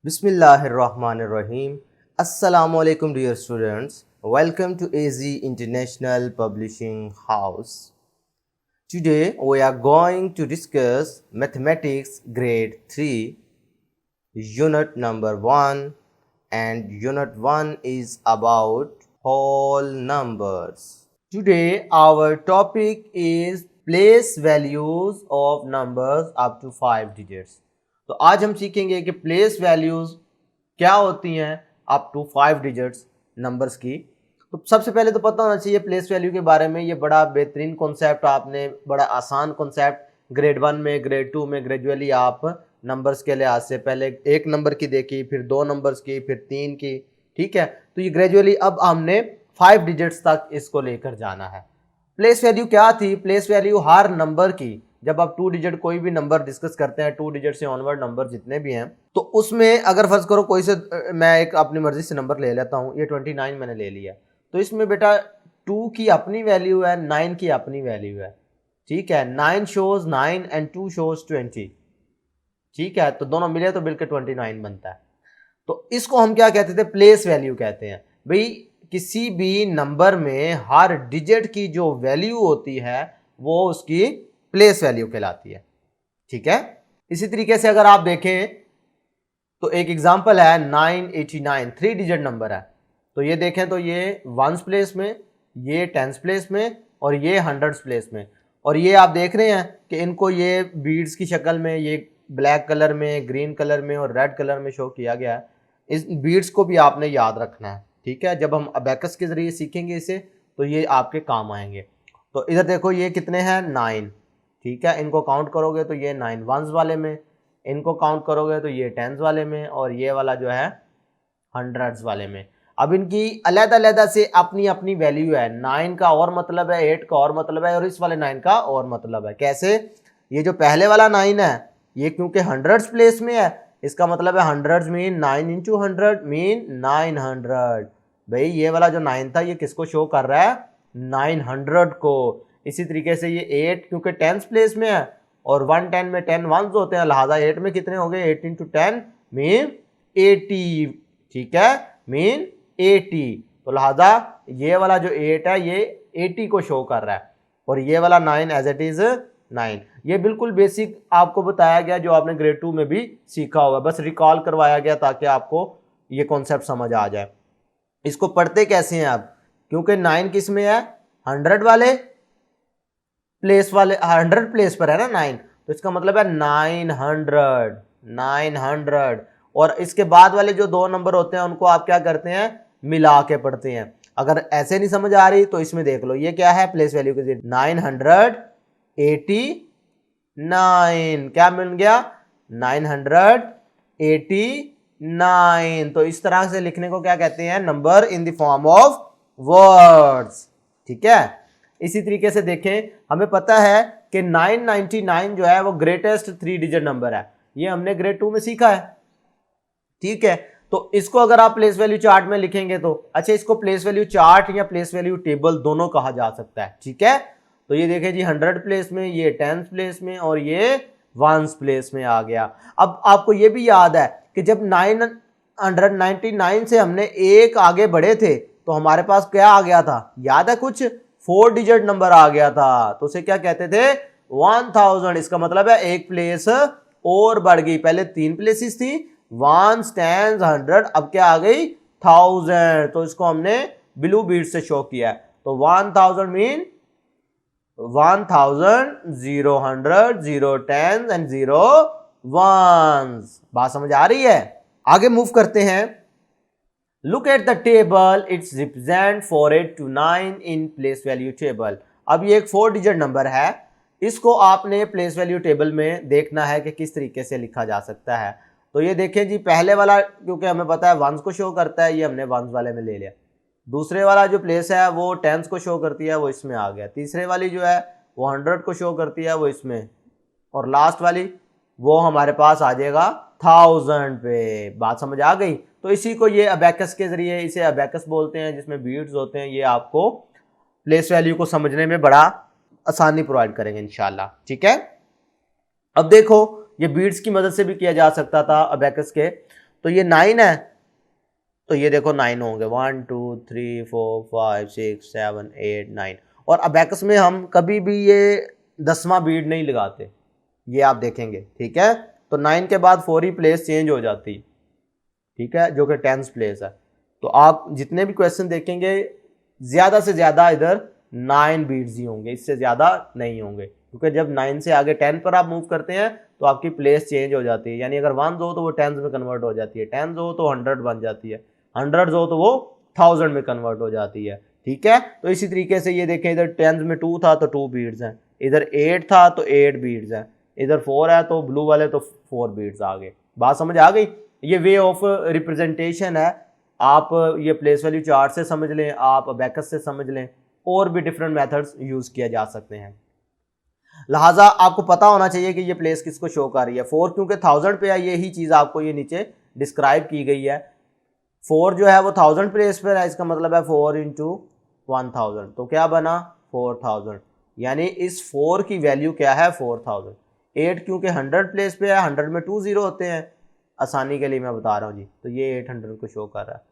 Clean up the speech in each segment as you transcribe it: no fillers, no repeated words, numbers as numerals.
Bismillahirrahmanirrahim. Assalamualaikum dear students. Welcome to AZ International Publishing House. Today we are going to discuss Mathematics Grade 3 Unit number 1, and Unit 1 is about whole numbers. Today our topic is place values of numbers up to 5 digits. तो आज हम सीखेंगे कि place values क्या होती हैं up to 5 digits numbers की। तो सबसे पहले तो पता होना चाहिए प्लेस वैल्यू के बारे में। ये बड़ा बेहतरीन कॉन्सेप्ट, आपने बड़ा आसान कॉन्सेप्ट ग्रेड 1 में, ग्रेड 2 में ग्रेजुअली आप नंबर्स के लिहाज से पहले 1 नंबर की देखी, फिर 2 नंबर्स की, फिर 3 की, ठीक है। तो ये ग्रेजुअली अब हमने 5 डिजिट्स तक इसको लेकर जाना है। प्लेस वैल्यू क्या थी? प्लेस वैल्यू हर नंबर की, जब आप 2 डिजिट कोई भी नंबर डिस्कस करते हैं, 2 डिजिट से ऑनवर्ड नंबर जितने भी हैं, तो उसमें अगर फर्ज करो कोई से मैं एक अपनी मर्जी से नंबर ले लेता हूं, ये 29 मैंने ले लिया, तो इसमें बेटा 2 की अपनी वैल्यू है, 9 की अपनी वैल्यू है, ठीक है। 9 शोज 9 एंड 2 शोज 20, ठीक है। तो दोनों मिले तो बिल्कुल 29 बनता है। तो इसको हम क्या कहते थे? प्लेस वैल्यू कहते हैं। भाई किसी भी नंबर में हर डिजिट की जो वैल्यू होती है वो उसकी प्लेस वैल्यू कहलाती है, ठीक है। इसी तरीके से अगर आप देखें तो एक एग्जांपल है 989, 3 डिजिट नंबर है। तो ये देखें तो ये 1s प्लेस में, ये 10s प्लेस में और ये 100s प्लेस में। और ये आप देख रहे हैं कि इनको ये बीड्स की शक्ल में, ये ब्लैक कलर में, ग्रीन कलर में और रेड कलर में शो किया गया है। इस बीड्स को भी आपने याद रखना है, ठीक है। जब हम अबैकस के जरिए सीखेंगे इसे तो ये आपके काम आएंगे। तो इधर देखो ये कितने हैं? 9, ठीक है। इनको काउंट करोगे तो ये 9 1s वाले में, इनको काउंट करोगे तो ये 10s वाले में और ये वाला जो है 100s वाले में। अब इनकी अलग-अलग से अपनी अपनी वैल्यू है। 9 का और मतलब है, 8 का और मतलब है और इस वाले 9 का और मतलब है। कैसे? ये जो पहले वाला 9 है ये क्योंकि 100s प्लेस में है, इसका मतलब है 100s मीन 9 इंटू 100 मीन 900। भाई ये वाला जो 9 था ये किसको शो कर रहा है? 900 को। इसी तरीके से ये 8 क्योंकि 10s प्लेस में है और 110 में 10 1s होते हैं, लिहाजा 8 में कितने हो गए? 8 इंटू 10 मीन 80, ठीक है, मीन 80। तो लिहाजा ये वाला जो 8 है ये 80 को शो कर रहा है और ये वाला 9 एज इट इज 9। ये बिल्कुल बेसिक आपको बताया गया जो आपने ग्रेड 2 में भी सीखा होगा, बस रिकॉल करवाया गया ताकि आपको ये कॉन्सेप्ट समझ आ जाए। इसको पढ़ते कैसे हैं आप? क्योंकि 9 किस में है? 100 वाले प्लेस वाले, 100 प्लेस पर है ना 9, तो इसका मतलब है 900। और इसके बाद वाले जो 2 नंबर होते हैं उनको आप क्या करते हैं? मिला के पढ़ते हैं। अगर ऐसे नहीं समझ आ रही तो इसमें देख लो, ये क्या है? प्लेस वैल्यू के 989, क्या मिल गया? 989। तो इस तरह से लिखने को क्या कहते हैं? Number in the form of words, ठीक है। इसी तरीके से देखें, हमें पता है कि 999 जो है वो ग्रेटेस्ट 3 डिजिट नंबर है, ये हमने ग्रेड 2 में सीखा है, ठीक है। तो इसको अगर आप प्लेस वैल्यू चार्ट में लिखेंगे तो अच्छा, इसको प्लेस वैल्यू चार्ट या प्लेस वैल्यू टेबल दोनों कहा जा सकता है, ठीक है। तो ये देखें जी 100 प्लेस में, ये 10th प्लेस में और ये 1s प्लेस में आ गया। अब आपको ये भी याद है कि जब 999 से हमने एक आगे बढ़े थे तो हमारे पास क्या आ गया था? याद है कुछ? 4 डिजिट नंबर आ गया था, तो उसे क्या कहते थे? 1000। इसका मतलब है एक प्लेस और बढ़ गई। पहले 3 प्लेसेस थी, 1s 10s 100, अब क्या आ गई? 1000। तो इसको हमने ब्लू बीड से शो किया है। तो 1000 मीन 1000, 0 100, 0 10 एंड 0 1s। बात समझ आ रही है? आगे मूव करते हैं। Look at the table, it's represent 48 to 9 in place value table। अब ये एक 4 डिजिट नंबर है, इसको आपने प्लेस वैल्यू टेबल में देखना है कि किस तरीके से लिखा जा सकता है। तो ये देखें जी, पहले वाला क्योंकि हमें पता है 1s को शो करता है, ये हमने 1s वाले में ले लिया। दूसरे वाला जो प्लेस है वो 10s को शो करती है, वो इसमें आ गया। तीसरे वाली जो है वो 100 को शो करती है, वो इसमें। और लास्ट वाली वो हमारे पास आ जाएगा 1000 पे। बात समझ आ गई? तो इसी को ये अबैकस के जरिए, इसे अबैकस बोलते हैं जिसमें बीड्स होते हैं, ये आपको प्लेस वैल्यू को समझने में बड़ा आसानी प्रोवाइड करेंगे इंशाल्लाह, ठीक है। अब देखो ये बीड्स की मदद से भी किया जा सकता था अबैकस के। तो ये 9 है, तो ये देखो 9 होंगे, 1 2 3 4 5 6 7 8 9। और अबैकस में हम कभी भी ये 10वां बीट नहीं लगाते, ये आप देखेंगे, ठीक है। तो 9 के बाद 4 ही प्लेस चेंज हो जाती, ठीक है, जो कि 10th प्लेस है। तो आप जितने भी क्वेश्चन देखेंगे ज़्यादा से ज़्यादा इधर 9 बीट्स ही होंगे, इससे ज़्यादा नहीं होंगे, क्योंकि जब 9 से आगे 10 पर आप मूव करते हैं तो आपकी प्लेस चेंज हो जाती है। यानी अगर 1 हो तो वो 10 में कन्वर्ट हो जाती है, 10 हो तो 100 बन जाती है, 100 हो तो वो 1000 में कन्वर्ट हो जाती है, ठीक है। तो इसी तरीके से ये देखें, इधर 10 में 2 था तो 2 बीट्स हैं, इधर 8 था तो 8 बीट्स हैं, इधर 4 है तो ब्लू वाले तो 4 बीट्स आ गए। बात समझ आ गई? ये वे ऑफ रिप्रेजेंटेशन है। आप ये प्लेस वैल्यू चार्ट से समझ लें, आप अबैकस से समझ लें, और भी डिफरेंट मेथड्स यूज़ किया जा सकते हैं। लिहाजा आपको पता होना चाहिए कि ये प्लेस किसको शो कर रही है। 4 क्योंकि 1000 पे है, यही चीज़ आपको ये नीचे डिस्क्राइब की गई है। 4 जो है वो 1000 प्लेस पर है, इसका मतलब है 4 इंटू 1000, तो क्या बना 4000, यानी इस 4 की वैल्यू क्या है 4000। 8 क्योंकि 100 प्लेस पे है, 100 में 2 0 होते हैं, आसानी के लिए मैं बता रहा हूँ जी, तो ये 800 को शो कर रहा है।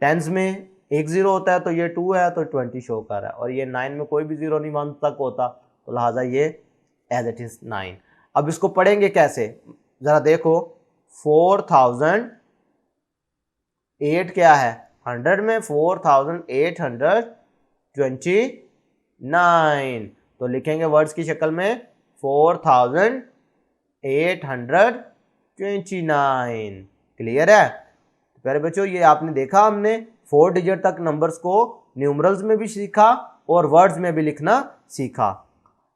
टेंस में 1 0 होता है तो ये 2 है तो 20 शो कर रहा है, और ये 9 में कोई भी 0 नहीं 1 तक होता, तो लिहाजा ये एज इट इज़ 9। अब इसको पढ़ेंगे कैसे, ज़रा देखो, 4008 क्या है 100 में, 4829, तो लिखेंगे वर्ड्स की शक्ल में 4829। क्लियर है? तो प्यारे बच्चों, ये आपने देखा, हमने 4 डिजिट तक नंबर्स को न्यूमरल्स में भी सीखा और वर्ड्स में भी लिखना सीखा।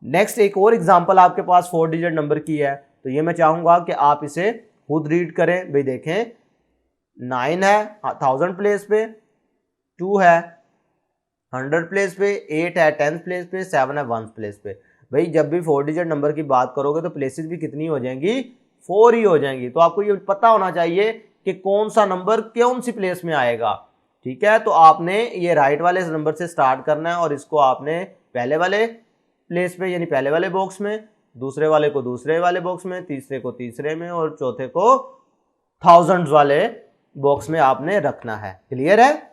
नेक्स्ट एक और एग्जांपल आपके पास 4 डिजिट नंबर की है, तो ये मैं चाहूँगा कि आप इसे खुद रीड करें। भाई देखें, 9 है 1000 प्लेस पे, 2 है 100 प्लेस पे, 8 है 10 प्लेस पे, 7 है 1 प्लेस पे। भाई जब भी 4 डिजिट नंबर की बात करोगे तो प्लेसेस भी कितनी हो जाएंगी, 4 ही हो जाएंगी। तो आपको ये पता होना चाहिए कि कौन सा नंबर कौन सी प्लेस में आएगा, ठीक है। तो आपने ये राइट वाले नंबर से स्टार्ट करना है, और इसको आपने पहले वाले प्लेस पे यानी पहले वाले बॉक्स में, दूसरे वाले को दूसरे वाले बॉक्स में, तीसरे को तीसरे में, और चौथे को थाउजेंड्स वाले बॉक्स में आपने रखना है। क्लियर है?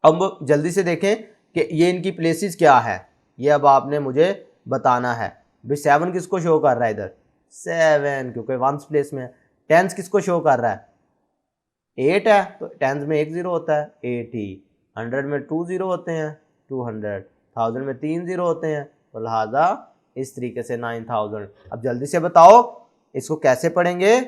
अब जल्दी से देखें कि ये इनकी प्लेसेस क्या है, ये अब आपने मुझे बताना है। भाई 7 किसको शो कर रहा है इधर, 7 क्योंकि 1 प्लेस में है। 10 किसको शो कर रहा है, 8 है, तो 10 में 1 0 होता है, 8 ही। 100 में 2 0 होते हैं, 200। 1000 में 3 0 होते हैं, तो लिहाजा इस तरीके से 9000। अब जल्दी से बताओ इसको कैसे पढ़ेंगे,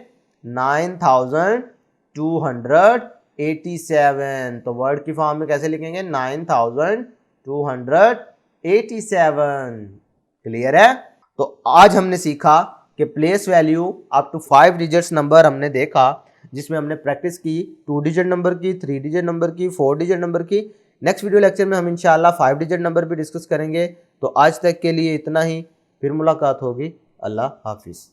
9287, तो वर्ड की फॉर्म में कैसे लिखेंगे, 9287। क्लियर है? तो आज हमने सीखा कि place value up to 5 digits number हमने देखा, जिसमें हमने प्रैक्टिस की 2 डिजिट नंबर की, 3 डिजिट नंबर की, 4 डिजिट नंबर की। नेक्स्ट वीडियो लेक्चर में हम इंशाल्लाह 5 डिजिट नंबर भी डिस्कस करेंगे। तो आज तक के लिए इतना ही, फिर मुलाकात होगी। अल्लाह हाफिज़।